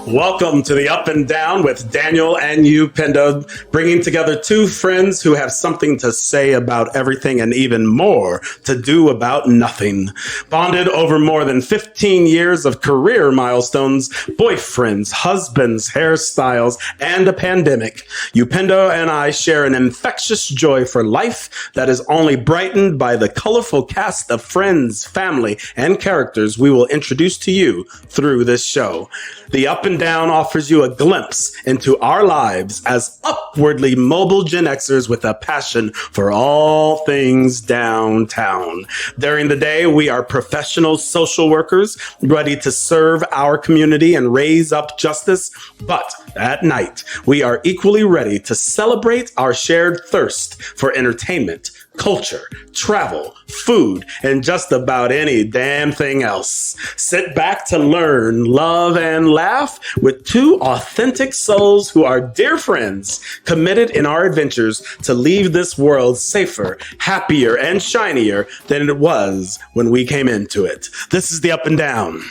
Welcome to the Up and Down with Daniel and Upendo, bringing together two friends who have something to say about everything and even more to do about nothing. Bonded over more than 15 years of career milestones, boyfriends, husbands, hairstyles, and a pandemic, Upendo and I share an infectious joy for life that is only brightened by the colorful cast of friends, family, and characters we will introduce to you through this show. The Up and Down offers you a glimpse into our lives as upwardly mobile Gen Xers with a passion for all things downtown. During the day, we are professional social workers ready to serve our community and raise up justice. But at night, we are equally ready to celebrate our shared thirst for entertainment, culture, travel, food, and just about any damn thing else. Sit back to learn, love, and laugh with two authentic souls who are dear friends, committed in our adventures to leave this world safer, happier, and shinier than it was when we came into it. This is the Up and Down.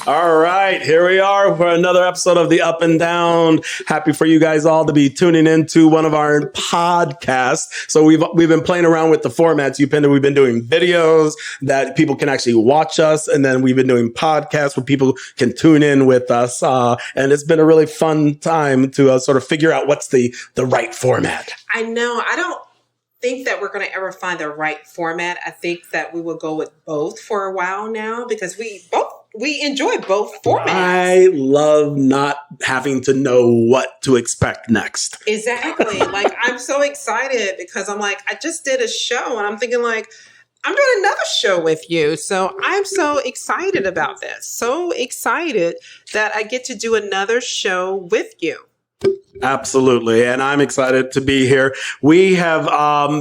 All right, here we are for another episode of the Up and Down. Happy for you guys all to be tuning into one of our podcasts. So we've been playing around with the formats. We've been doing videos that people can actually watch us, and then we've been doing podcasts where people can tune in with us. And it's been a really fun time to sort of figure out what's the right format. I know. I don't think that we're going to ever find the right format. I think that we will go with both for a while now because we enjoy both formats. I love not having to know what to expect next. Exactly. Like, I'm so excited because I'm like, I just did a show and I'm thinking like, I'm doing another show with you. So I'm so excited about this. So excited that I get to do another show with you. Absolutely. And I'm excited to be here. We have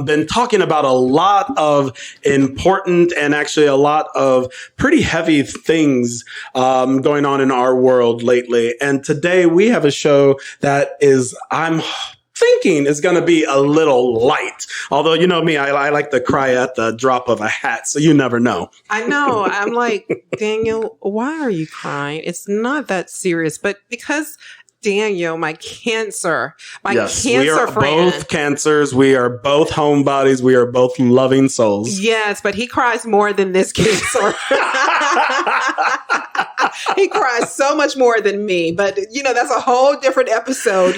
been talking about a lot of important and actually a lot of pretty heavy things going on in our world lately. And today we have a show that I'm thinking is going to be a little light. Although, you know me, I like to cry at the drop of a hat. So you never know. I know. I'm like, Daniel, why are you crying? It's not that serious, but because Daniel, my cancer yes, we are friend. Both cancers. We are both homebodies. We are both loving souls. Yes, but he cries more than this cancer. He cries so much more than me. But, that's a whole different episode,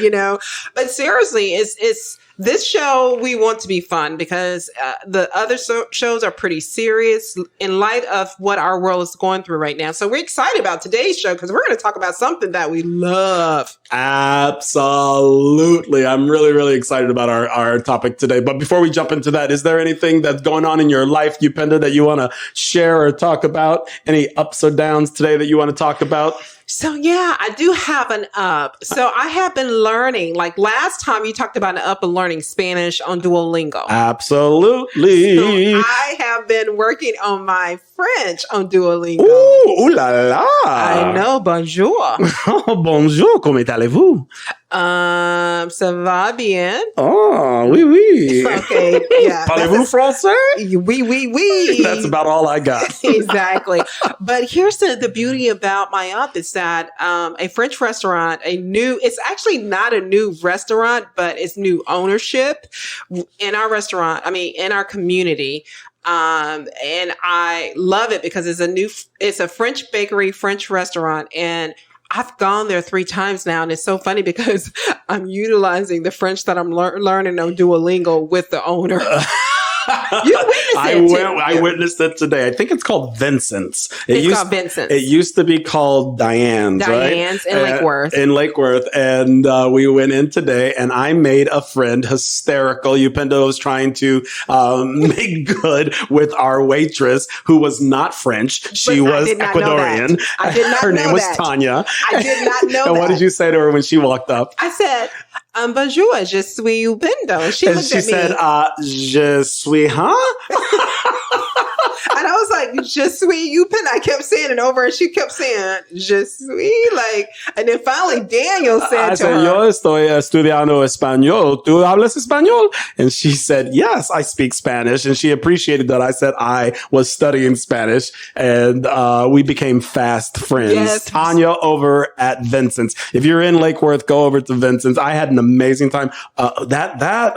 But seriously, it's this show, we want to be fun because the other shows are pretty serious in light of what our world is going through right now. So we're excited about today's show because we're going to talk about something that we love. Absolutely. I'm really, really excited about our topic today. But before we jump into that, is there anything that's going on in your life, Upendo, that you want to share or talk about? Any ups or downs today that you want to talk about? So, yeah, I do have an up. So I have been learning, like last time you talked about an up and learning Spanish on Duolingo. Absolutely. So I have been working on my French on Duolingo. Ooh la la. I know, bonjour. Oh, bonjour, comment allez-vous? Ça va bien. Oh, oui, oui. Okay, yeah. Parlez-vous français? Oui, oui, oui. That's about all I got. Exactly. But here's the beauty about my up is that a French restaurant, it's actually not a new restaurant, but it's new ownership in our restaurant. In our community. And I love it because it's a French bakery, French restaurant, and I've gone there 3 times now, and it's so funny because I'm utilizing the French that I'm learning on Duolingo with the owner. You witnessed it. I witnessed it today. I think it's called Vincent's. It's called Vincent's. It used to be called Diane's, right? In Lake Worth. In Lake Worth. And we went in today, and I made a friend hysterical. Upendo was trying to make good with our waitress, who was not French. She was Ecuadorian. I did not know that. Her name was Tanya. I did not know and what did you say to her when she walked up? I said, bonjour, je suis Upendo. She looked at me. Said, je suis, huh? I And I was like, je suis Upendo. I kept saying it over and she kept saying, je suis. Like, and then finally Daniel said I to said, her, yo estoy estudiando español. ¿Tú hablas español? And she said, yes, I speak Spanish. And she appreciated that I said I was studying Spanish. And we became fast friends. Yes. Tanya over at Vincent's. If you're in Lake Worth, go over to Vincent's. I had an amazing time. That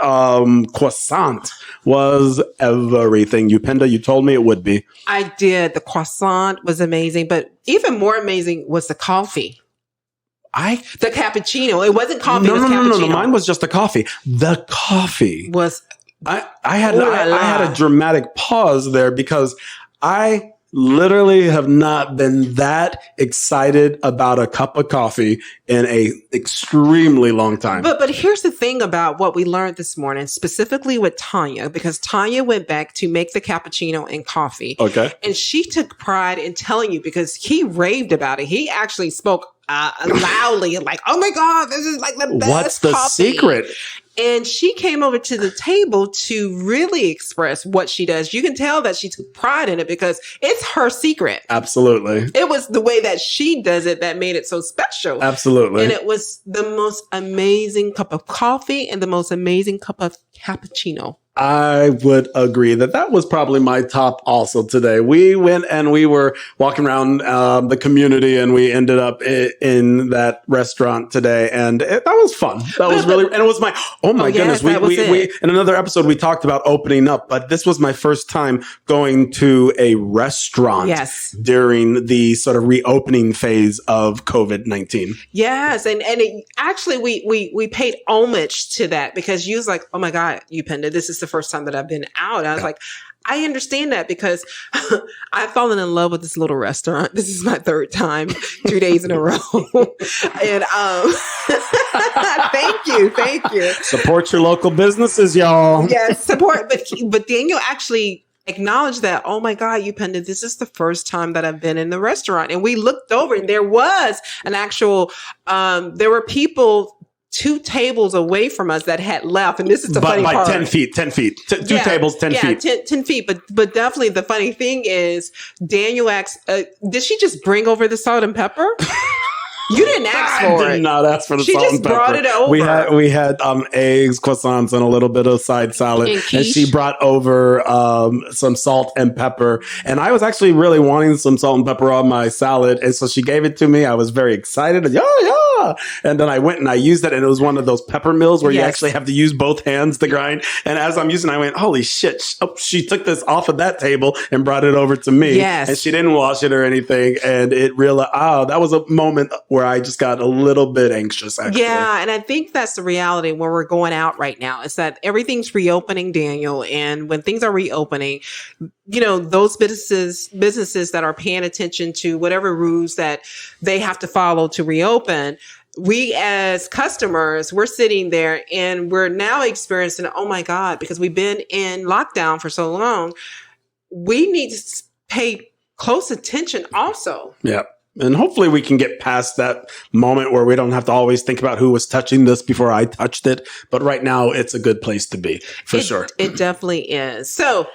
croissant was everything. Upendo, you told me it would be. I did. The croissant was amazing, but even more amazing was the coffee. The cappuccino. It wasn't coffee. No, it was no. cappuccino. Mine was just the coffee. The coffee Was I had a dramatic pause there because I literally have not been that excited about a cup of coffee in a extremely long time. But here's the thing about what we learned this morning, specifically with Tanya, because Tanya went back to make the cappuccino and coffee. Okay. And she took pride in telling you because he raved about it. He actually spoke loudly like, oh my God, this is like the best What's the coffee. secret? And she came over to the table to really express what she does. You can tell that she took pride in it because it's her secret. Absolutely. It was the way that she does it that made it so special. Absolutely. And it was the most amazing cup of coffee and the most amazing cup of cappuccino. I would agree that was probably my top also today. We went and we were walking around the community and we ended up in that restaurant today. And that was fun. That was really, and it was oh my goodness. We in another episode, we talked about opening up, but this was my first time going to a restaurant during the sort of reopening phase of COVID-19. Yes. And actually we paid homage to that because you was like, oh my God, Upendo, this is the first time that I've been out. I was like, I understand that because I've fallen in love with this little restaurant. This is my third time, 2 days in a row. And thank you. Support your local businesses, y'all. Yes, support. But Daniel actually acknowledged that, oh my God, Upendo, this is the first time that I've been in the restaurant. And we looked over and there was an actual, there were people 2 tables away from us that had left. And this is the funny part. 10 feet. Two tables, 10 feet. 10 feet. But definitely the funny thing is Daniel asked, did she just bring over the salt and pepper? You didn't ask for it. I did not ask for the salt and pepper. She just brought it over. We had eggs, croissants, and a little bit of side salad. And she brought over some salt and pepper. And I was actually really wanting some salt and pepper on my salad. And so she gave it to me. I was very excited. Yeah. And then I went and I used it. And it was one of those pepper mills where you actually have to use both hands to grind. And as I'm using it, I went, holy shit. She took this off of that table and brought it over to me. Yes. And she didn't wash it or anything. And it really, that was a moment where I just got a little bit anxious, actually. Yeah, and I think that's the reality when we're going out right now is that everything's reopening, Daniel. And when things are reopening, you know, those businesses that are paying attention to whatever rules that they have to follow to reopen, we as customers, we're sitting there and we're now experiencing, oh my God, because we've been in lockdown for so long, we need to pay close attention also. Yeah. And hopefully we can get past that moment where we don't have to always think about who was touching this before I touched it. But right now it's a good place to be for sure. It definitely is. So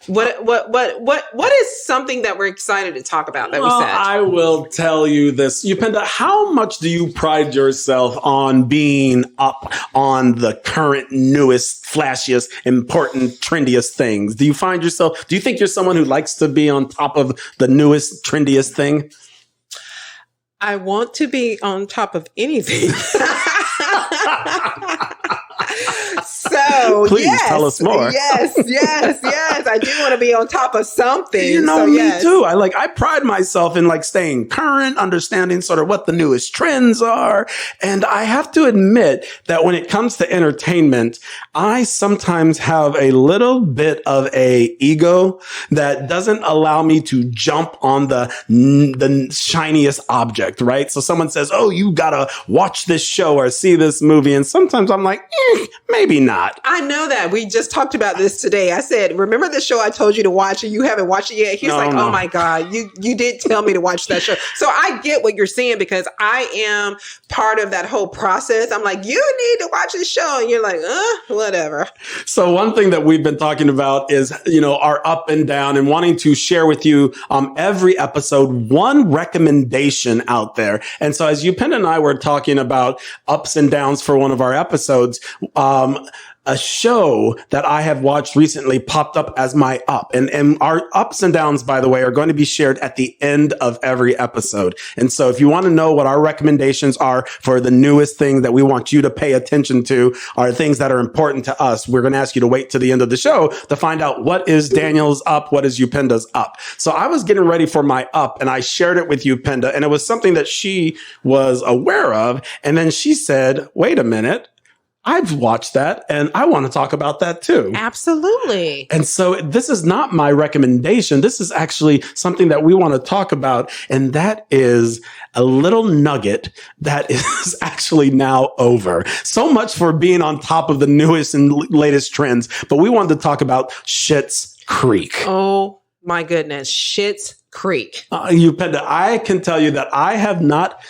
what is something that we're excited to talk about that we said? I will tell you this. Upendo, how much do you pride yourself on being up on the current, newest, flashiest, important, trendiest things? Do you think you're someone who likes to be on top of the newest, trendiest thing? I want to be on top of anything. So please tell us more. Yes. I do want to be on top of something. You know, me too. I pride myself in staying current, understanding sort of what the newest trends are. And I have to admit that when it comes to entertainment, I sometimes have a little bit of a ego that doesn't allow me to jump on the shiniest object, right? So someone says, oh, you gotta watch this show or see this movie. And sometimes I'm like, maybe not. I know that. We just talked about this today. I said, remember the show I told you to watch and you haven't watched it yet? He's oh my God, you did tell me to watch that show. So I get what you're saying because I am part of that whole process. I'm like, you need to watch this show. And you're like, whatever. So one thing that we've been talking about is, our up and down and wanting to share with you every episode, one recommendation out there. And so as Upendo and I were talking about ups and downs for one of our episodes, a show that I have watched recently popped up as my up. And our ups and downs, by the way, are going to be shared at the end of every episode. And so if you want to know what our recommendations are for the newest thing that we want you to pay attention to, are things that are important to us, we're going to ask you to wait to the end of the show to find out what is Daniel's up, what is Upenda's up. So I was getting ready for my up and I shared it with Upenda, and it was something that she was aware of. And then she said, wait a minute. I've watched that and I want to talk about that too. Absolutely. And so this is not my recommendation. This is actually something that we want to talk about. And that is a little nugget that is actually now over. So much for being on top of the newest and latest trends. But we wanted to talk about Schitt's Creek. Oh my goodness. Schitt's Creek. Upenda, I can tell you that I have not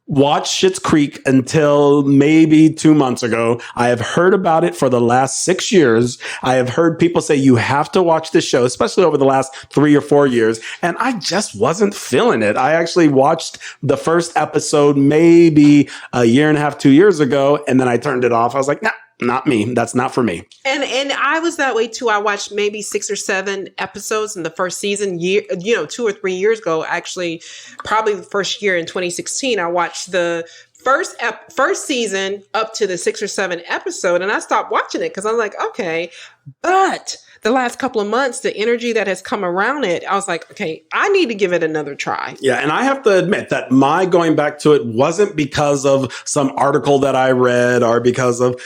watched Schitt's Creek until maybe 2 months ago. I have heard about it for the last 6 years. I have heard people say you have to watch this show, especially over the last 3 or 4 years. And I just wasn't feeling it. I actually watched the first episode maybe a year and a half, 2 years ago. And then I turned it off. I was like, nah. Not me. That's not for me. And I was that way too. I watched maybe 6 or 7 episodes in the first season, 2 or 3 years ago. Actually, probably the first year in 2016, I watched the first season up to the 6 or 7 episode, and I stopped watching it because I'm like, okay, but the last couple of months, the energy that has come around it, I was like, okay, I need to give it another try. Yeah. And I have to admit that my going back to it wasn't because of some article that I read or because of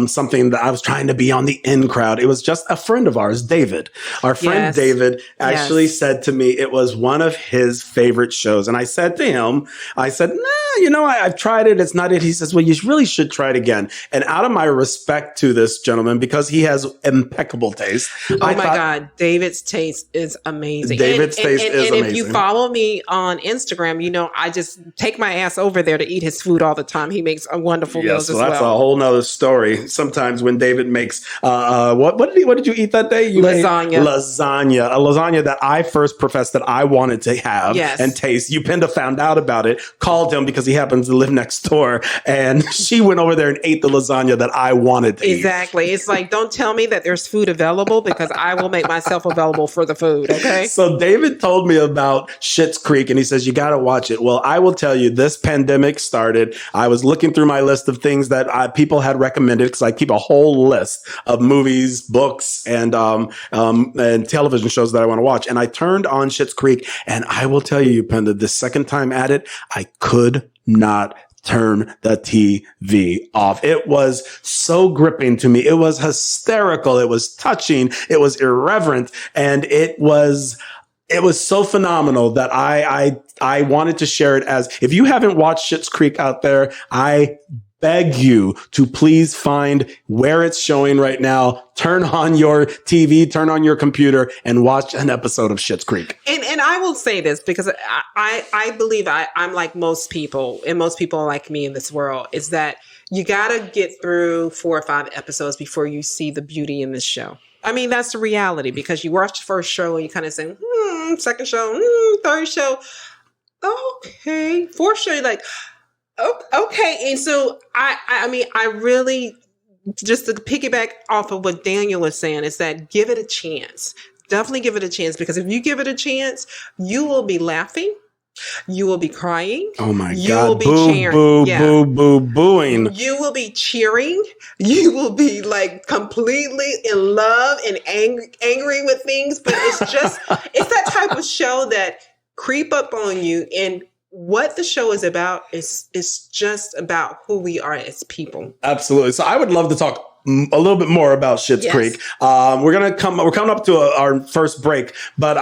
something that I was trying to be on the in crowd. It was just a friend of ours, David. Our friend David actually said to me it was one of his favorite shows. And I said to him, nah, I've tried it. It's not it. He says, well, you really should try it again. And out of my respect to this gentleman, because he has impeccable taste. God. David's taste is amazing. David's taste is amazing. And if you follow me on Instagram, I just take my ass over there to eat his food all the time. He makes a wonderful meals as well. That's a whole nother story. Sometimes when David makes, what did you eat that day? You lasagna. A lasagna that I first professed that I wanted to have and taste. Upenda found out about it, called him because he happens to live next door, and she went over there and ate the lasagna that I wanted to eat. Exactly. It's like, don't tell me that there's food available because I will make myself available for the food. Okay. So David told me about Schitt's Creek and he says, you got to watch it. Well, I will tell you, this pandemic started. I was looking through my list of things that people had recommended because I keep a whole list of movies, books, and television shows that I want to watch. And I turned on Schitt's Creek, and I will tell you, Upenda, the second time at it, I could not turn the TV off. It was so gripping to me. It was hysterical. It was touching. It was irreverent. And it was so phenomenal that I wanted to share it as, if you haven't watched Schitt's Creek out there, I beg you to please find where it's showing right now. Turn on your TV, turn on your computer, and watch an episode of Schitt's Creek. And I will say this because I believe I'm like most people, and most people like me in this world, is that you got to get through 4 or 5 episodes before you see the beauty in this show. I mean, that's the reality, because you watch the first show and you kind of say, second show, third show, okay, fourth show, you're like, okay. And so I mean, I really, just to piggyback off of what Daniel was saying, is that give it a chance. Definitely give it a chance, because if you give it a chance, you will be laughing. You will be crying. Oh my God. You will be cheering. Booing. You will be cheering. You will be like completely in love and angry with things. But it's that type of show that creep up on you. And what the show is about is just about who we are as people. Absolutely. So I would love to talk a little bit more about Schitt's Yes. Creek. We're coming up to our first break, but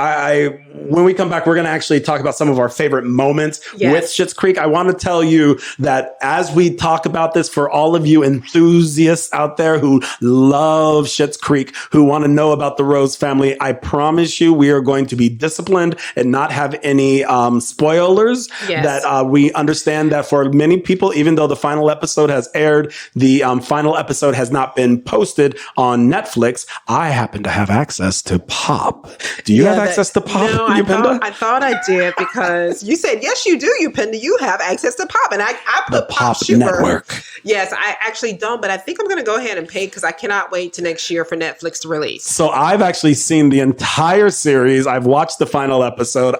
when we come back, we're going to actually talk about some of our favorite moments with Schitt's Creek. I want to tell you that as we talk about this, for all of you enthusiasts out there who love Schitt's Creek, who want to know about the Rose family, I promise you we are going to be disciplined and not have any spoilers. That we understand that for many people, even though the final episode has aired, the final episode has not been posted on Netflix. I happen to have access to Pop. Do you have access to Pop? No, I thought I did, because you said, yes, you do, Upendo. You have access to Pop. And I put the Pop Network. Yes, I actually don't, but I think I'm going to go ahead and pay, because I cannot wait to next year for Netflix to release. So I've actually seen the entire series. I've watched the final episode.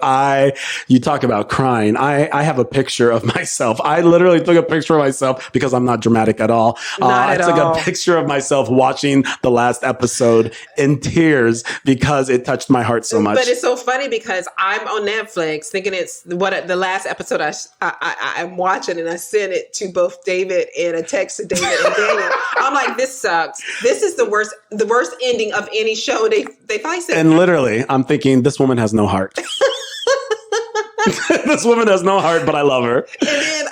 You talk about crying. I have a picture of myself. I literally took a picture of myself because I'm not dramatic at all. I took a picture of myself watching the last episode in tears because it touched my heart so much. But it's so funny because I'm on Netflix thinking it's the last episode I'm watching, and I sent it to both David and a text to David and Daniel. I'm like, this sucks. This is the worst ending of any show. They finally said, and literally, I'm thinking, this woman has no heart. This woman has no heart, but I love her. And then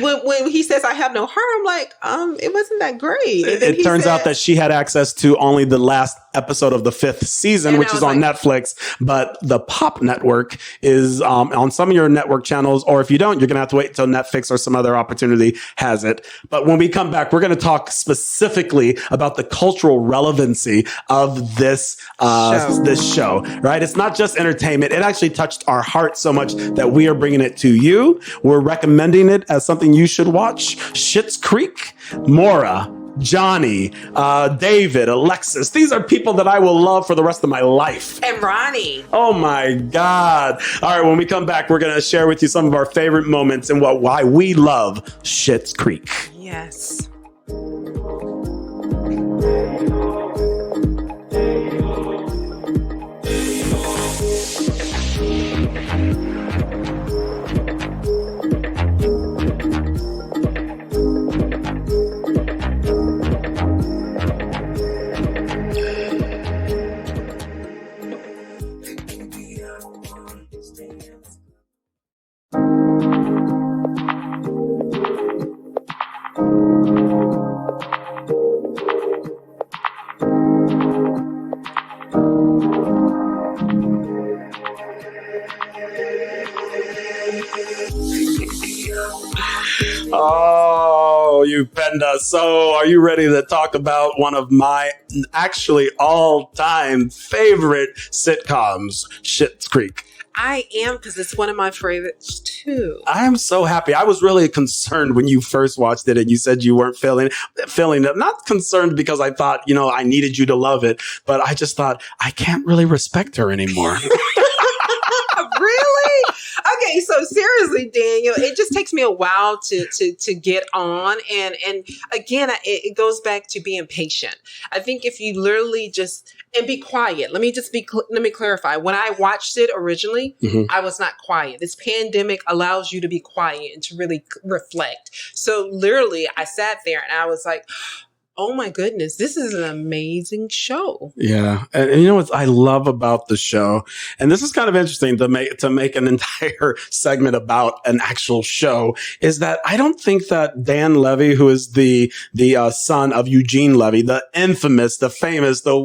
when he says I have no heart, I'm like, it wasn't that great. And then it turns out that she had access to only the last episode of the 5th season, which is on Netflix, but the Pop Network is on some of your network channels, or if you don't, you're going to have to wait until Netflix or some other opportunity has it. But when we come back, we're going to talk specifically about the cultural relevancy of this show, right? It's not just entertainment. It actually touched our heart so much that we are bringing it to you. We're recommending it as something you should watch. Schitt's Creek, Moira, Johnny, David, Alexis. These are people that I will love for the rest of my life. And Ronnie. Oh my God. All right, when we come back, we're going to share with you some of our favorite moments and why we love Schitt's Creek. Yes. Oh, Upendo. So are you ready to talk about one of my actually all-time favorite sitcoms, Schitt's Creek? I am, because it's one of my favorites too. I am so happy. I was really concerned when you first watched it and you said you weren't feeling it. Not concerned because I thought, I needed you to love it, but I just thought I can't really respect her anymore. Really? Okay, so seriously, Daniel, it just takes me a while to get on, and again, it goes back to being patient. I think if you literally just be quiet. Let me clarify. When I watched it originally, I was not quiet. This pandemic allows you to be quiet and to really reflect. So literally, I sat there and I was like, oh my goodness, this is an amazing show. Yeah. And you know what I love about the show? And this is kind of interesting to make an entire segment about an actual show, is that I don't think that Dan Levy, who is the son of Eugene Levy, the infamous, the famous, the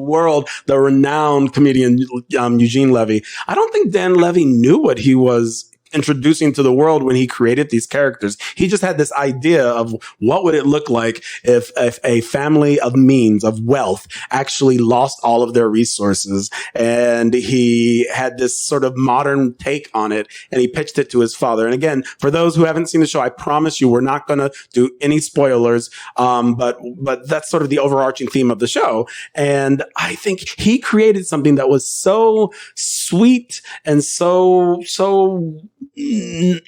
renowned comedian, Eugene Levy, I don't think Dan Levy knew what he was introducing to the world when he created these characters. He just had this idea of what would it look like if a family of means, of wealth, actually lost all of their resources. And he had this sort of modern take on it, and he pitched it to his father. And again, for those who haven't seen the show, I promise you, we're not going to do any spoilers. But that's sort of the overarching theme of the show. And I think he created something that was so sweet and so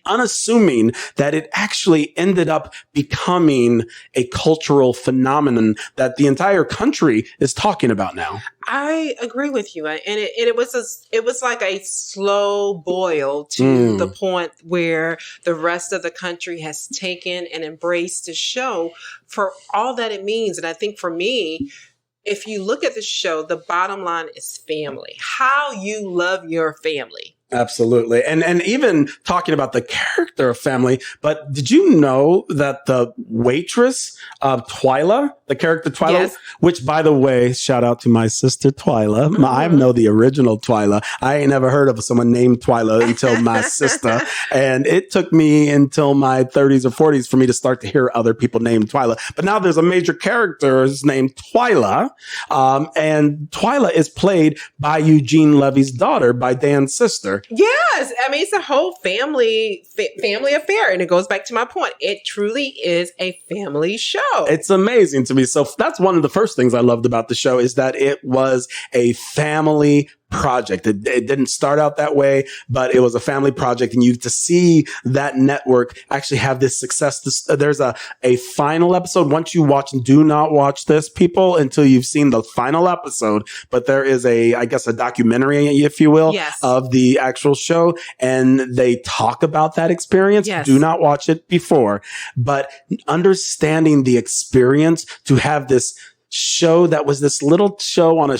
unassuming that it actually ended up becoming a cultural phenomenon that the entire country is talking about now. I agree with you, and it was like a slow boil to the point where the rest of the country has taken and embraced the show for all that it means. And I think for me, if you look at the show, the bottom line is family. How you love your family. Absolutely. And even talking about the character of family, but did you know that the waitress, Twyla, the character Twyla, Yes. which by the way, shout out to my sister Twyla. I know the original Twyla. I ain't never heard of someone named Twyla until my sister. And it took me until my 30s or 40s for me to start to hear other people named Twyla. But now there's a major character named Twyla. And Twyla is played by Eugene Levy's daughter, by Dan's sister. Yes, I mean, it's a whole family affair, and it goes back to my point. It truly is a family show. It's amazing to me. So that's one of the first things I loved about the show, is that it was a family project. It didn't start out that way, but it was a family project, and to see that network actually have this success. There's a final episode. Once you watch, do not watch this, people, until you've seen the final episode. But there is I guess a documentary, if you will, Yes. of the actual show, and they talk about that experience. Yes. Do not watch it before, but understanding the experience to have this show that was this little show on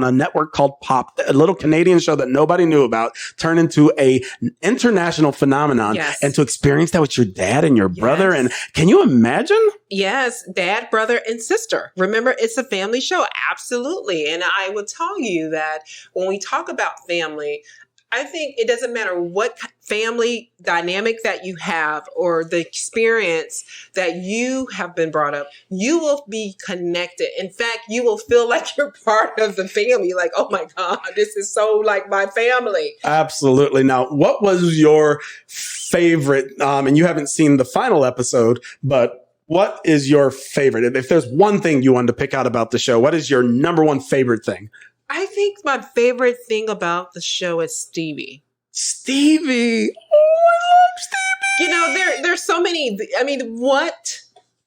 a network called Pop, a little Canadian show that nobody knew about, turn into a international phenomenon. Yes. And to experience that with your dad and your brother. Yes. And can you imagine? Yes, dad, brother, and sister. Remember, it's a family show. Absolutely. And I will tell you that when we talk about family, I think it doesn't matter what family dynamic that you have or the experience that you have been brought up, you will be connected. In fact, you will feel like you're part of the family. Like, oh my God, this is so like my family. Absolutely. Now, what was your favorite? And you haven't seen the final episode, but what is your favorite? If there's one thing you wanted to pick out about the show, what is your number one favorite thing? I think my favorite thing about the show is Stevie. Stevie. Oh, I love Stevie. You know, there's so many. I mean, what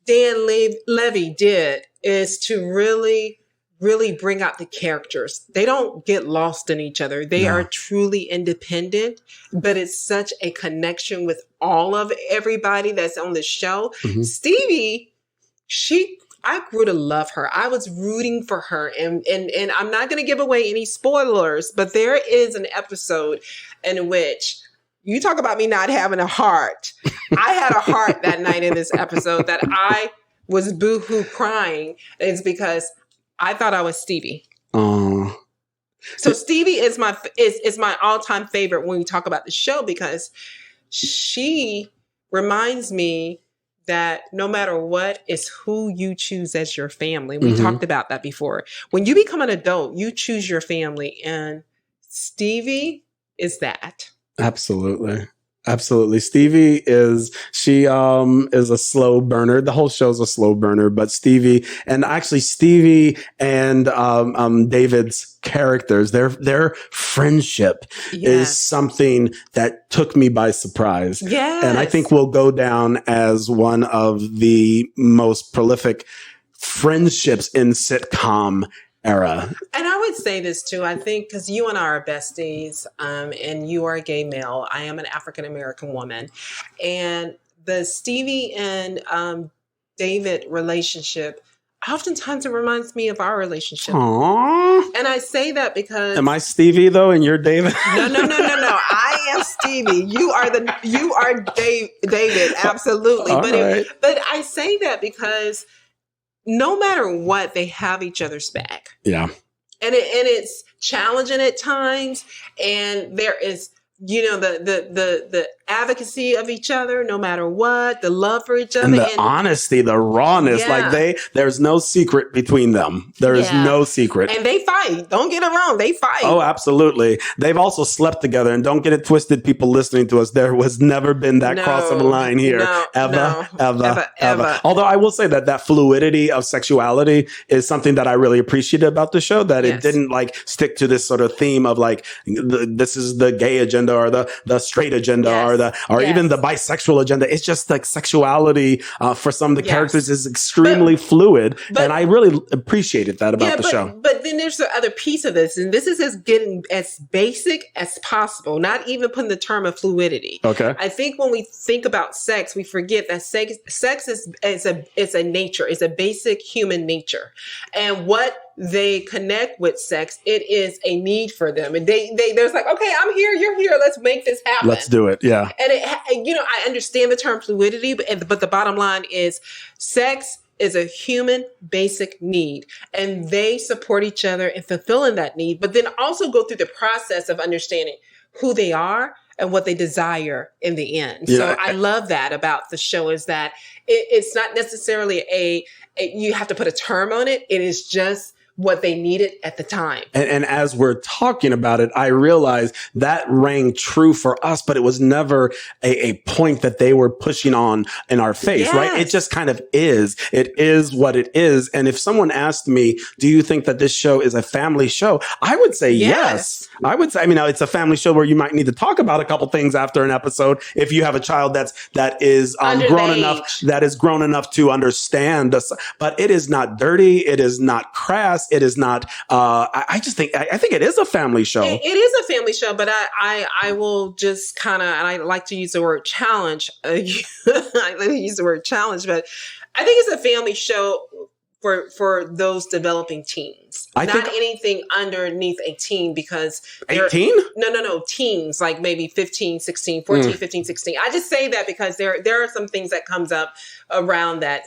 Dan Levy did is to really, really bring out the characters. They don't get lost in each other. They are truly independent, but it's such a connection with all of everybody that's on the show. Mm-hmm. Stevie, I grew to love her. I was rooting for her. And I'm not going to give away any spoilers, but there is an episode in which you talk about me not having a heart. I had a heart that night in this episode that I was boohoo crying. It's because I thought I was Stevie. Oh. So Stevie is my all-time favorite when we talk about the show, because she reminds me that no matter what, is who you choose as your family. We talked about that before. When you become an adult, you choose your family, and Stevie is that. Absolutely. Absolutely. Stevie is a slow burner. The whole show's a slow burner, but Stevie and David's characters, their friendship is something that took me by surprise. Yes. And I think will go down as one of the most prolific friendships in sitcom era. And I would say this too, I think, because you and I are besties, and you are a gay male. I am an African-American woman. And the Stevie and David relationship, oftentimes it reminds me of our relationship. Aww. And I say that because... Am I Stevie though, and you're David? No. I am Stevie. You are David. Absolutely. But I say that because no matter what, they have each other's back. Yeah. And it's challenging at times. And there is, the advocacy of each other, no matter what, the love for each other, and the honesty, the rawness. Like there's no secret between them. There is no secret. And they fight. Don't get it wrong. They fight. Oh, absolutely. They've also slept together. And don't get it twisted, people listening to us. There was never been that cross of the line here. Ever. Although I will say that fluidity of sexuality is something that I really appreciated about the show, that it didn't like stick to this sort of theme of like, this is the gay agenda or the straight agenda or even the bisexual agenda. It's just like sexuality for some of the characters is extremely fluid. And I really appreciated that about the show. But then there's the other piece of this, and this is as getting as basic as possible, not even putting the term of fluidity. Okay. I think when we think about sex, we forget that sex is a nature, is a basic human nature. And what they connect with sex, it is a need for them. And there's like, okay, I'm here, you're here, let's make this happen. Let's do it. Yeah. And I understand the term fluidity, but the bottom line is sex is a human basic need, and they support each other in fulfilling that need, but then also go through the process of understanding who they are and what they desire in the end. Yeah. So I love that about the show, is that it's not necessarily you have to put a term on it. It is just what they needed at the time. And as we're talking about it, I realized that rang true for us, but it was never a point that they were pushing on in our face, right? It just kind of is. It is what it is. And if someone asked me, do you think that this show is a family show? I would say yes. I would say, it's a family show where you might need to talk about a couple things after an episode. If you have a child that is grown enough to understand us, but it is not dirty. It is not crass. It is not. I think it is a family show. It is a family show, but I will just kind of, and I like to use the word challenge. I like to use the word challenge, but I think it's a family show for those developing teens. Not anything underneath a teen, because 18? No, teens, like maybe 15, 16, 14, 15, 16. I just say that because there are some things that comes up around that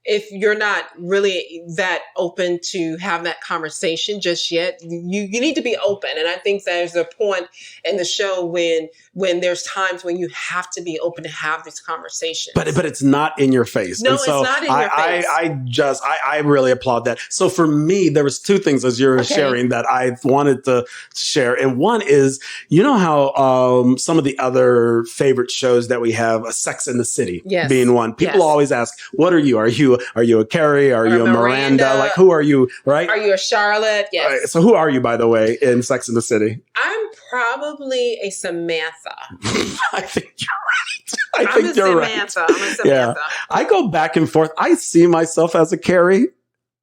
if you're not really that open to have that conversation just yet, you need to be open. And I think there's a point in the show when there's times when you have to be open to have this conversation. But it's not in your face. No, it's not in your face. I really applaud that. So for me, there was two things as you're sharing that I wanted to share. And one is, you know how some of the other favorite shows that we have, Sex and the City being one. People always ask, what are you? Are you a Carrie? Are you a Miranda? Like, who are you, right? Are you a Charlotte? Yes. Right. So who are you, by the way, in Sex and the City? I'm probably a Samantha. I think you're right. I'm a Samantha. Yeah. I go back and forth. I see myself as a Carrie,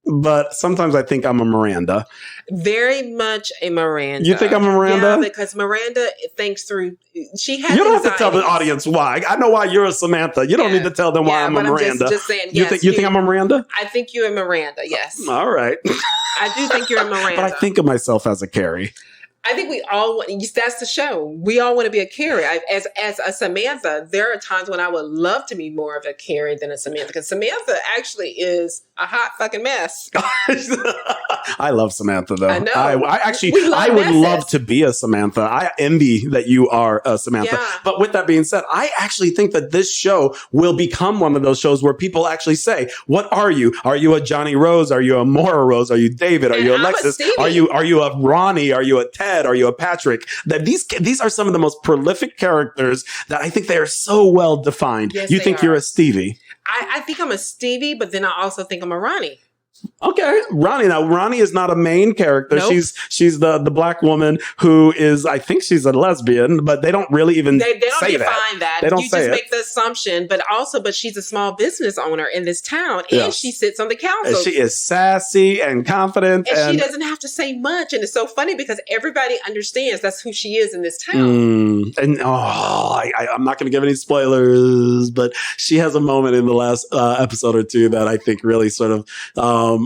but sometimes I think I'm a Miranda. Very much a Miranda. You think I'm a Miranda? Yeah, because Miranda thinks through. She has. You don't have to tell the audience why. I know why you're a Samantha. You don't need to tell them why I'm a Miranda. I'm just saying. You think I'm a Miranda? I think you're a Miranda. Yes. All right. I do think you're a Miranda. But I think of myself as a Carrie. I think we all want, that's the show. We all want to be a Carrie. As a Samantha, there are times when I would love to be more of a Carrie than a Samantha, because Samantha actually is a hot fucking mess. I love Samantha, though. I know. I would love to be a Samantha. I envy that you are a Samantha. Yeah. But with that being said, I actually think that this show will become one of those shows where people actually say, what are you? Are you a Johnny Rose? Are you a Moira Rose? Are you David? Are you Alexis? Are you a Ronnie? Are you a Ted? Are you a Patrick? That these are some of the most prolific characters that I think they are so well defined. Yes, you think you're a Stevie? I think I'm a Stevie, but then I also think I'm a Ronnie. Okay, Ronnie. Now, Ronnie is not a main character. Nope. She's the black woman who is, I think she's a lesbian, but they don't really even they don't say define that. They don't you say just it. Make the assumption, but she's a small business owner in this town, and she sits on the council. And she is sassy and confident, and she doesn't have to say much. And it's so funny because everybody understands that's who she is in this town. And I'm not going to give any spoilers, but she has a moment in the last episode or two that I think really sort of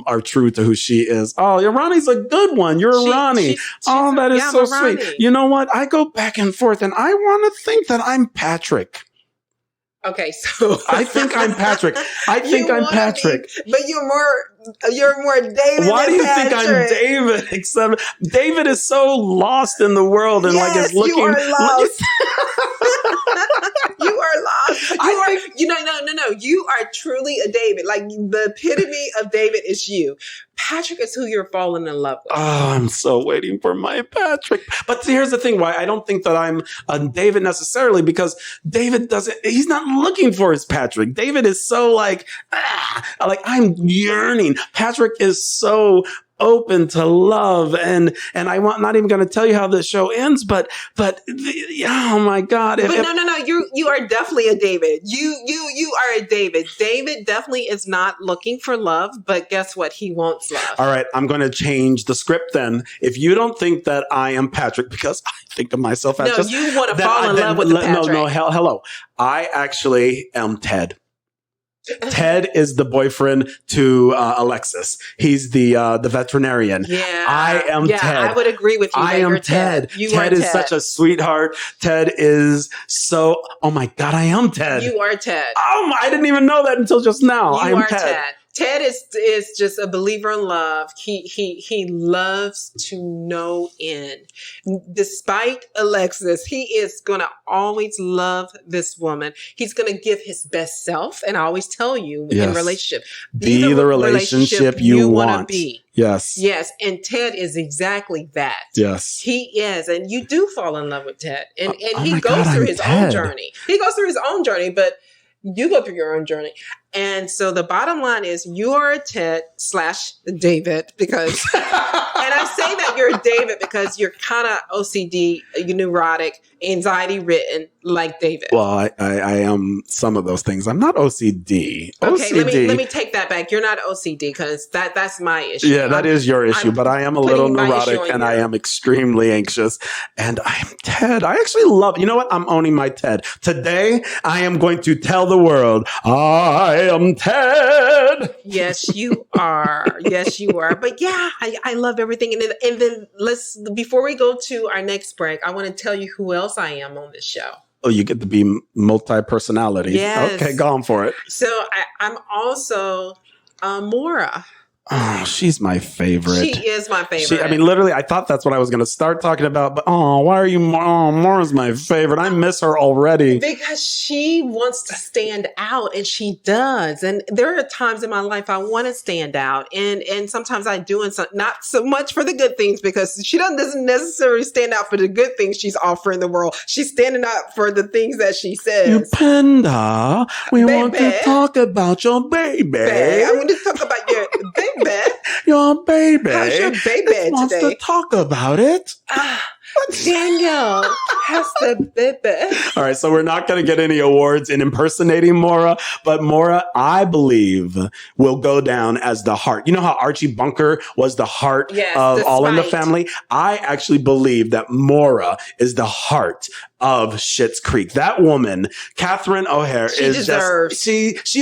are true to who she is. Oh, Ronnie's a good one. You're a Ronnie. That is so sweet. Ronnie. You know what? I go back and forth, and I want to think that I'm Patrick. Okay, so I think I'm Patrick. I think I'm Patrick. But you're more You're more David. Why do than you think I'm Patrick. David? Except David is so lost in the world and like is looking. You are lost. You are lost. No. You are truly a David. Like the epitome of David is you. Patrick is who you're falling in love with. Oh, I'm so waiting for my Patrick. But here's the thing why I don't think that I'm a David necessarily, because David he's not looking for his Patrick. David is so like I'm yearning. Patrick is so open to love, and I'm not even going to tell you how the show ends, but oh my God. No, you are definitely a David. You are a David. David definitely is not looking for love, but guess what? He wants love. All right, I'm going to change the script then. If you don't think that I am Patrick, because I think of myself as you want to fall in love with the Patrick. No, hello. I actually am Ted. Ted is the boyfriend to Alexis. He's the veterinarian. Yeah, I am Ted. I would agree with you. I am Ted. Ted is such a sweetheart. Ted is so. Oh my God, I am Ted. You are Ted. I didn't even know that until just now. I am Ted. Ted is just a believer in love. He loves to no end. Despite Alexis, he is going to always love this woman. He's going to give his best self. And I always tell you in relationship, be the relationship you want to be. Yes. Yes. And Ted is exactly that. Yes. He is. And you do fall in love with Ted. And he goes through his own journey. He goes through his own journey, but you go through your own journey. And so the bottom line is you are a Ted / David because, and I say that you're a David because you're kind of OCD, you're neurotic, anxiety ridden like David. Well, I am some of those things. I'm not OCD. Okay, OCD. let me take that back. You're not OCD because that's my issue. Yeah, that is your issue, but I am a little neurotic and I am extremely anxious. And I am Ted. I actually love, you know what? I'm owning my Ted. Today, I am going to tell the world, I am Ted. Yes, you are. Yes, you are. But yeah, I love everything. And then before we go to our next break, I want to tell you who else I am on this show. Oh, you get to be multi-personality. Yes. Okay, go on for it. So I'm also Moira. Oh, she's my favorite. She is my favorite. Literally, I thought that's what I was going to start talking about. But why are you? Moira's my favorite. I miss her already because she wants to stand out, and she does. And there are times in my life I want to stand out, and sometimes I do, and not so much for the good things because she doesn't necessarily stand out for the good things she's offering the world. She's standing out for the things that she says. Upendo, we want to talk about your baby. I want to talk about your baby. Your baby. How's your baby wants today? To talk about it. Daniel has the baby. All right, so we're not going to get any awards in impersonating Moira, but Moira, I believe, will go down as the heart. You know how Archie Bunker was the heart of All in the Family? I actually believe that Moira is the heart of Schitt's Creek. That woman, Catherine O'Hare, she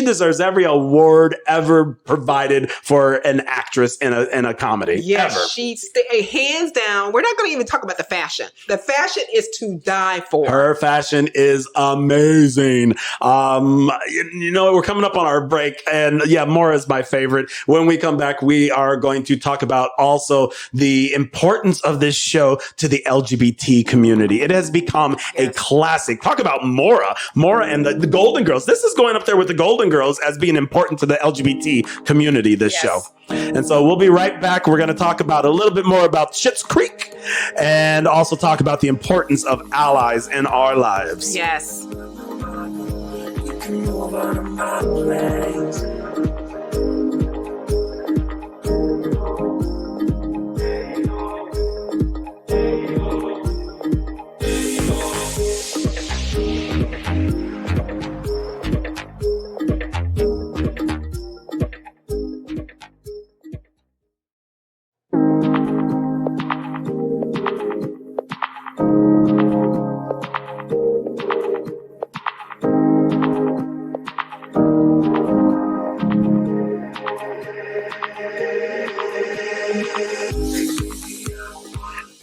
deserves every award ever provided for an actress in a comedy. Yes, ever. She's hands down. We're not going to even talk about the fashion. The fashion is to die for. Her fashion is amazing. You know, we're coming up on our break, and yeah, Moira is my favorite. When we come back, we are going to talk about also the importance of this show to the LGBT community. It has become a classic. Talk about Moira and the Golden Girls. This is going up there with the Golden Girls as being important to the LGBT community, this show. And so we'll be right back. We're going to talk about a little bit more about Schitt's Creek and also talk about the importance of allies in our lives. Yes. You can move on to my place.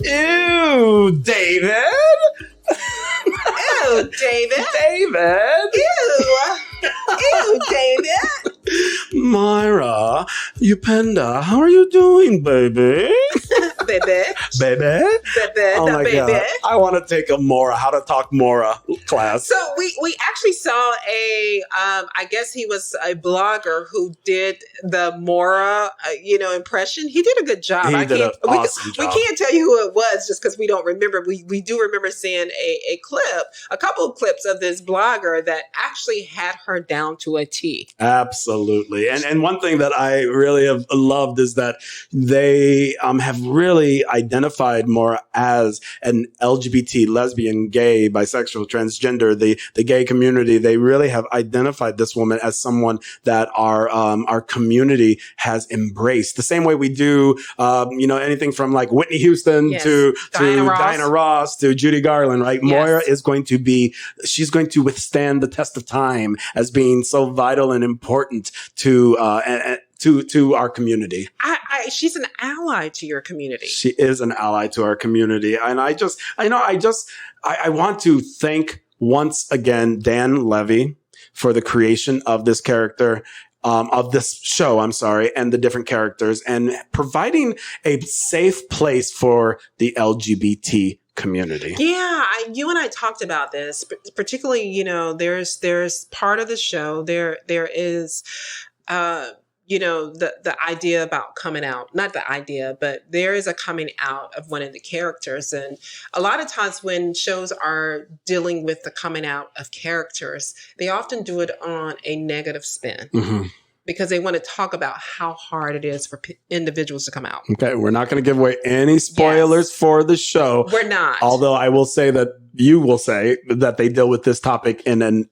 Ew, David. Ew, David. David. Ew. Ew, David. Moira, Upendo, how are you doing, baby? Baby. Baby? Baby. Oh my baby. God. I want to take a Moira, how to talk Moira class. So we actually saw I guess he was a blogger who did the Moira, impression. He did a good job. He did an awesome We job. can't tell you who it was just because we don't remember. We do remember seeing a couple of clips of this blogger that actually had her down to a T. Absolutely. And one thing that I really have loved is that they have really identified more as an LGBT, lesbian, gay, bisexual, transgender, the gay community. They really have identified this woman as someone that our community has embraced the same way we do, anything from like Whitney Houston Yes. to Diana Diana Ross to Judy Garland, right? Yes. Moira is going to withstand the test of time as being so vital and important to our community. She's an ally to your community. She is an ally to our community. And I want to thank once again Dan Levy for the creation of this character, of this show, and the different characters, and providing a safe place for the LGBT community. Yeah, you and I talked about this, particularly, there's part of the show, there is, the idea about coming out, not the idea, but there is a coming out of one of the characters. And a lot of times when shows are dealing with the coming out of characters, they often do it on a negative spin. Mm-hmm. Because they want to talk about how hard it is for individuals to come out. Okay, we're not going to give away any spoilers for the show. We're not. Although I will say that you will say that they deal with this topic in an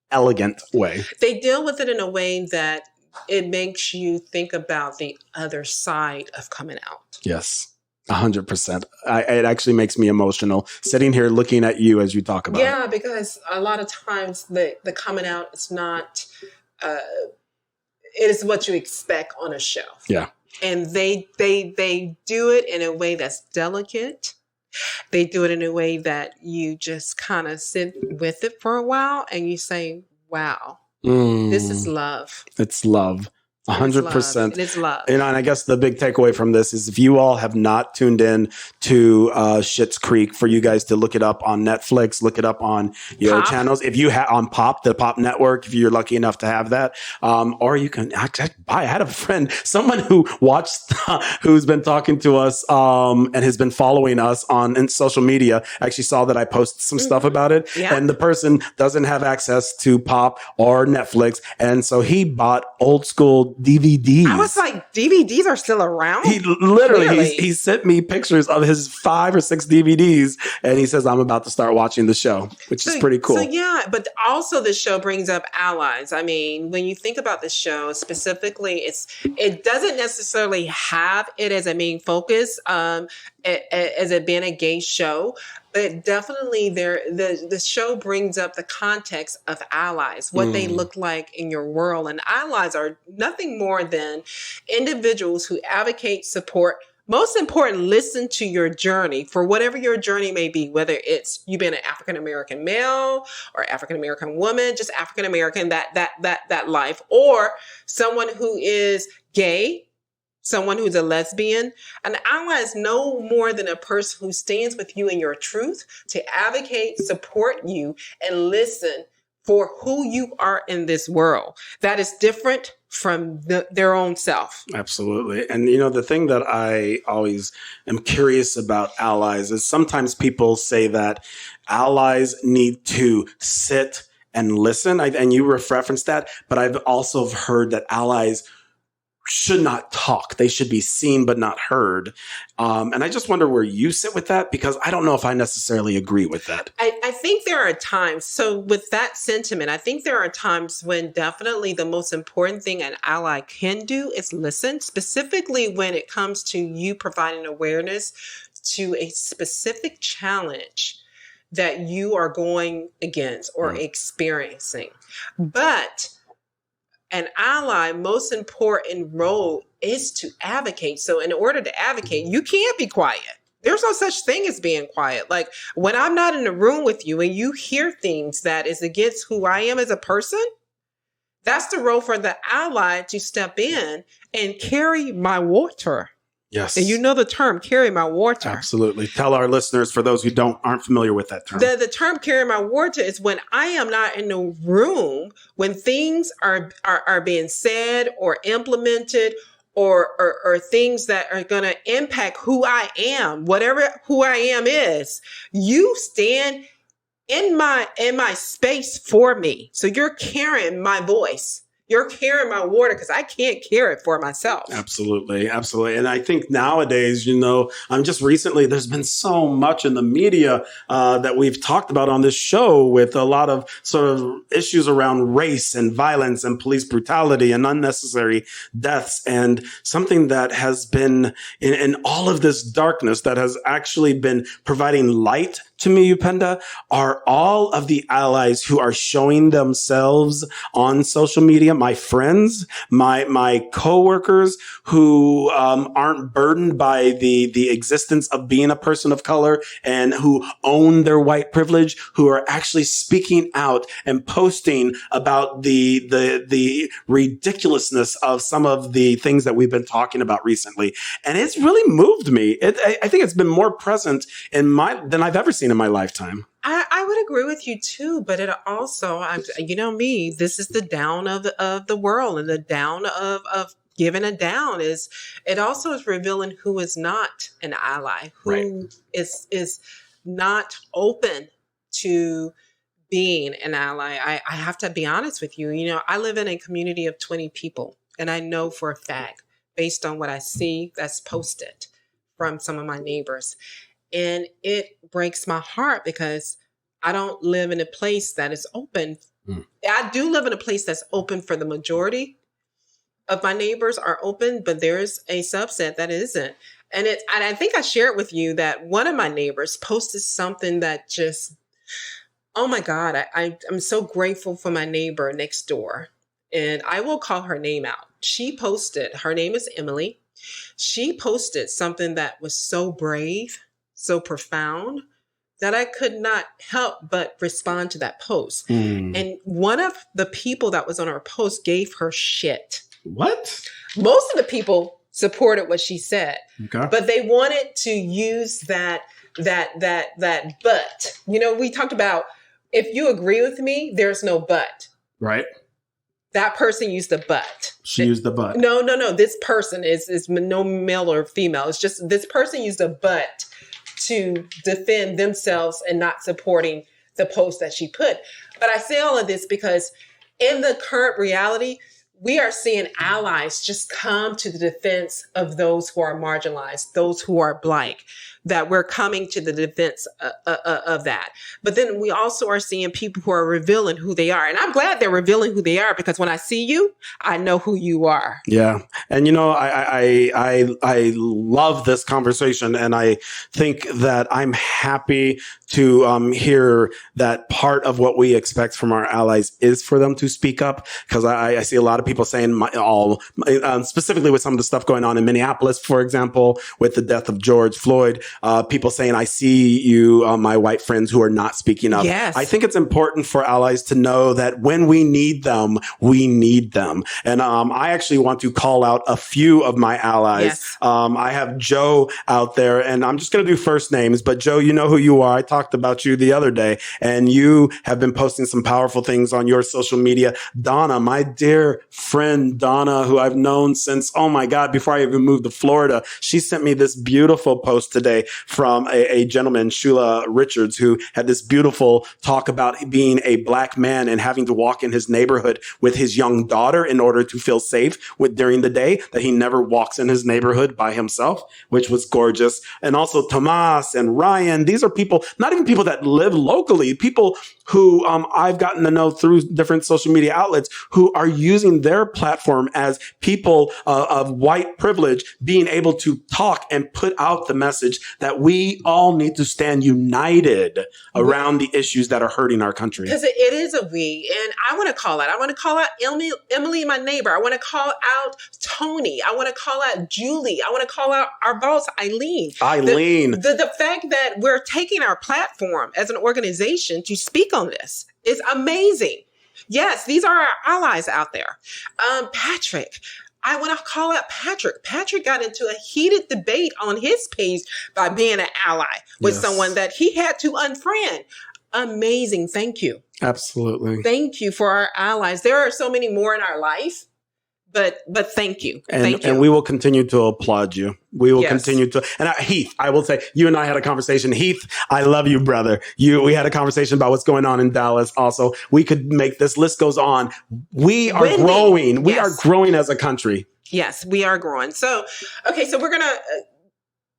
elegant way. They deal with it in a way that it makes you think about the other side of coming out. Yes. 100%. It actually makes me emotional sitting here looking at you as you talk about it. Yeah, because a lot of times the coming out is not... it is what you expect on a show. Yeah. And they do it in a way that's delicate. They do it in a way that you just kind of sit with it for a while and you say, wow, this is love. It's love. 100%. It is love. And I guess the big takeaway from this is if you all have not tuned in to Schitt's Creek, for you guys to look it up on Netflix, look it up on your channels. If you have on Pop, the Pop Network, if you're lucky enough to have that, or you can actually buy. I had a friend, someone who watched, who's been talking to us, and has been following us on social media. Actually saw that I posted some stuff about it, and the person doesn't have access to Pop or Netflix, and so he bought old school DVDs. I was like, DVDs are still around? He literally, he sent me pictures of his 5 or 6 DVDs, and he says, I'm about to start watching the show, which is pretty cool. So yeah, but also the show brings up allies. I mean, when you think about the show specifically, it doesn't necessarily have it as a main focus, as it being a gay show, but definitely the show brings up the context of allies, what they look like in your world. And allies are nothing more than individuals who advocate, support, most important, listen to your journey for whatever your journey may be, whether it's you being an African-American male or African-American woman, just African-American, that life, or someone who is gay, someone who's a lesbian. An ally is no more than a person who stands with you in your truth to advocate, support you, and listen for who you are in this world. That is different from their own self. Absolutely. And, the thing that I always am curious about allies is sometimes people say that allies need to sit and listen. And you referenced that, but I've also heard that allies should not talk. They should be seen, but not heard. And I just wonder where you sit with that, because I don't know if I necessarily agree with that. I think there are times, so with that sentiment, I think there are times when definitely the most important thing an ally can do is listen, specifically when it comes to you providing awareness to a specific challenge that you are going against or experiencing. But an ally, most important role is to advocate. So in order to advocate, you can't be quiet. There's no such thing as being quiet. Like when I'm not in the room with you and you hear things that is against who I am as a person, That's the role for the ally to step in and carry my water. Yes. And you know the term carry my water. Absolutely. Tell our listeners, for those who aren't familiar with that term. The term carry my water is when I am not in the room, when things are being said or implemented or things that are going to impact who I am, whatever who I am is. You stand in my space for me. So you're carrying my voice. You're carrying my water because I can't carry it for myself. Absolutely. Absolutely. And I think nowadays, just recently, there's been so much in the media that we've talked about on this show with a lot of sort of issues around race and violence and police brutality and unnecessary deaths. And something that has been in all of this darkness that has actually been providing light to me, Upendo, are all of the allies who are showing themselves on social media, my friends, my coworkers who aren't burdened by the existence of being a person of color and who own their white privilege, who are actually speaking out and posting about the ridiculousness of some of the things that we've been talking about recently. And it's really moved me. I think it's been more present than I've ever seen in my lifetime. I would agree with you too, but it also, you know me, this is the down of the world, and the down of giving a down is, it also is revealing who is not an ally, who is not open to being an ally. I have to be honest with you. I live in a community of 20 people, and I know for a fact, based on what I see that's posted from some of my neighbors. And it breaks my heart because I don't live in a place that is open. I do live in a place that's open for the majority of my neighbors are open, but there's a subset that isn't. And I think I shared with you that one of my neighbors posted something that just, oh my God, I'm so grateful for my neighbor next door. And I will call her name out. She posted, her name is Emily. She posted something that was so brave, so profound, that I could not help but respond to that post. And one of the people that was on her post gave her shit. What? Most of the people supported what she said, okay, but they wanted to use that but. We talked about, if you agree with me, there's no but. Right. That person used the but. She used the but. No. This person is no male or female. It's just this person used a but to defend themselves and not supporting the post that she put. But I say all of this because in the current reality, we are seeing allies just come to the defense of those who are marginalized, those who are Black, that we're coming to the defense of that. But then we also are seeing people who are revealing who they are. And I'm glad they're revealing who they are, because when I see you, I know who you are. Yeah. And, I love this conversation. And I think that I'm happy to hear that part of what we expect from our allies is for them to speak up. Because I see a lot of people saying specifically with some of the stuff going on in Minneapolis, for example, with the death of George Floyd, people saying, I see you, my white friends who are not speaking up. Yes. I think it's important for allies to know that when we need them, we need them. And I actually want to call out a few of my allies. Yes. I have Joe out there, and I'm just going to do first names, but Joe, you know who you are. I talked about you the other day, and you have been posting some powerful things on your social media. Donna, my dear friend Donna, who I've known since, oh my God, before I even moved to Florida, she sent me this beautiful post today from a gentleman, Shula Richards, who had this beautiful talk about being a Black man and having to walk in his neighborhood with his young daughter in order to feel safe during the day, that he never walks in his neighborhood by himself, which was gorgeous. And also Tomas and Ryan. These are people, not even people that live locally, people who I've gotten to know through different social media outlets, who are using their platform as people of white privilege, being able to talk and put out the message that we all need to stand united around the issues that are hurting our country. Because it is a we. And I want to call out. I want to call out Emily, my neighbor. I want to call out Tony. I want to call out Julie. I want to call out our boss, Eileen. The fact that we're taking our platform as an organization to speak on this is amazing. Yes, these are our allies out there. Patrick. I want to call out Patrick. Patrick got into a heated debate on his page by being an ally with someone that he had to unfriend. Amazing. Thank you. Absolutely. Thank you for our allies. There are so many more in our life, but thank you. Thank you. And we will continue to applaud you. We will continue to. And Heath, I will say, you and I had a conversation. Heath, I love you, brother. We had a conversation about what's going on in Dallas. Also, we could make this list goes on. We are growing. We are growing as a country. Yes, we are growing. So, okay, so we're going to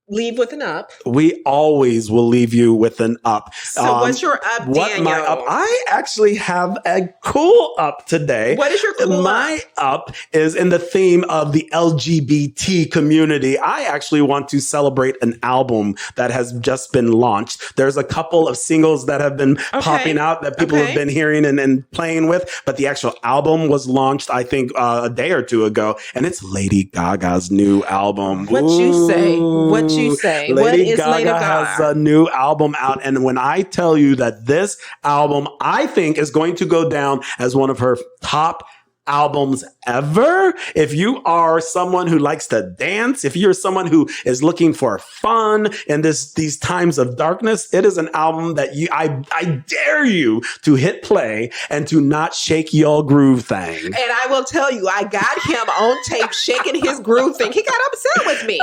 leave with an up. We always will leave you with an up. So what's your up, Daniel? My up? I actually have a cool up today. What is your cool My up is in the theme of the LGBT community. I actually want to celebrate an album that has just been launched. There's a couple of singles that have been popping out that people have been hearing and playing with, but the actual album was launched, I think, a day or two ago, and it's Lady Gaga's new album. What you say? What you say? Lady Gaga has a new album out, and when I tell you that this album, I think, is going to go down as one of her top albums ever. If you are someone who likes to dance, if you're someone who is looking for fun in these times of darkness, it is an album that I dare you to hit play and to not shake your groove thing. And I will tell you, I got him on tape shaking his groove thing. He got upset with me.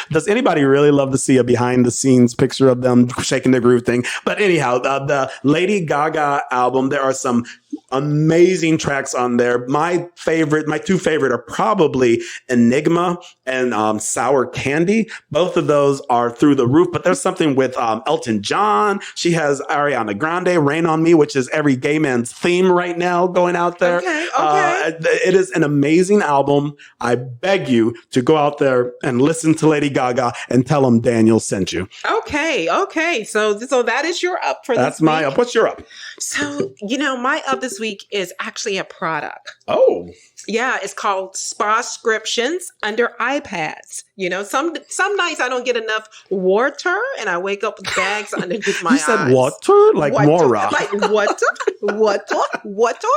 Does anybody really love to see a behind the scenes picture of them shaking their groove thing? But anyhow, the Lady Gaga album, there are some amazing tracks on there. My two favorite are probably Enigma and Sour Candy. Both of those are through the roof, but there's something with Elton John. She has Ariana Grande, Rain on Me, which is every gay man's theme right now going out there. Okay. It is an amazing album. I beg you to go out there and listen to Lady Gaga and tell them Daniel sent you. Okay. So that is your up for this week. That's my up. What's your up? So, my up this week is actually a product. Oh. Yeah, it's called SpaScriptions under iPads. Some nights I don't get enough water and I wake up with bags underneath my eyes. You said water? Like Moira. Like water?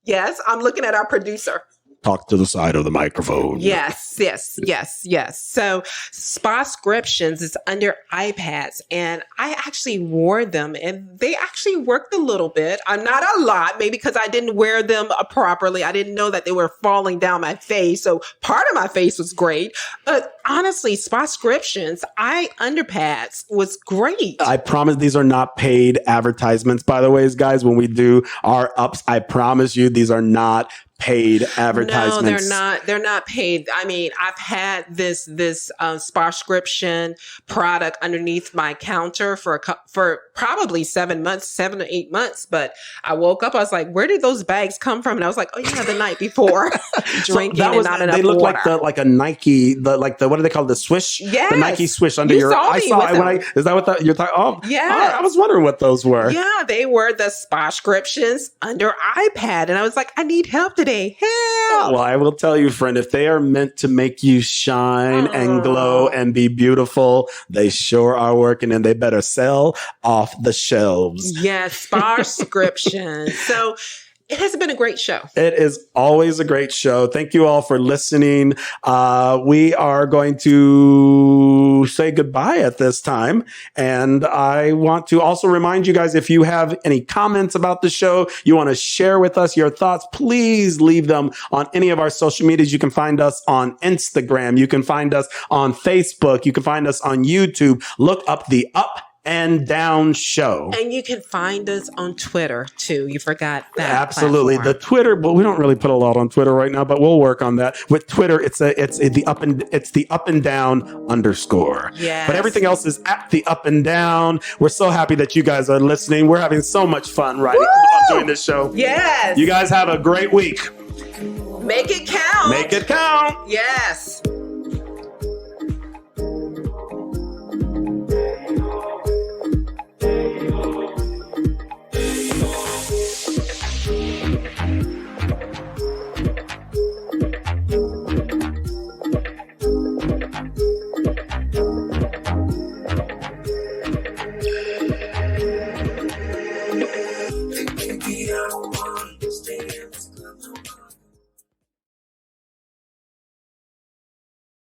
Yes, I'm looking at our producer. Talk to the side of the microphone. Yes. So SpaScriptions is under iPads, and I actually wore them, and they actually worked a little bit. Not a lot, maybe because I didn't wear them properly. I didn't know that they were falling down my face, so part of my face was great. But honestly, SpaScriptions, underpads was great. I promise these are not paid advertisements, by the way, guys. When we do our ups, I promise you these are not paid advertisements. No, they're not paid. I mean, I've had this SpaScription product underneath my counter for probably 7 to 8 months. But I woke up, I was like, where did those bags come from? And I was like, oh yeah, the night before drinking and not enough water. They look like a Nike, what do they call it? The swish? Yes. The Nike swish under your. Is that what you're talking? Oh, yeah. I was wondering what those were. Yeah, they were the SpaScriptions under iPad, and I was like, I need help today. Help! Well, I will tell you, friend, if they are meant to make you shine and glow and be beautiful, they sure are working, and they better sell off the shelves. Yes, SpaScriptions. So it has been a great show. It is always a great show. Thank you all for listening. We are going to say goodbye at this time. And I want to also remind you guys, if you have any comments about the show, you want to share with us your thoughts, please leave them on any of our social medias. You can find us on Instagram. You can find us on Facebook. You can find us on YouTube. Look up the Up and Down Show. And you can find us on Twitter too. You forgot that. Absolutely. platform. The Twitter, but we don't really put a lot on Twitter right now, but we'll work on that. With Twitter, it's the up and down _ Yes. But everything else is at the Up and Down. We're so happy that you guys are listening. We're having so much fun doing this show. Yes. You guys have a great week. Make it count. Make it count. Yes. I don't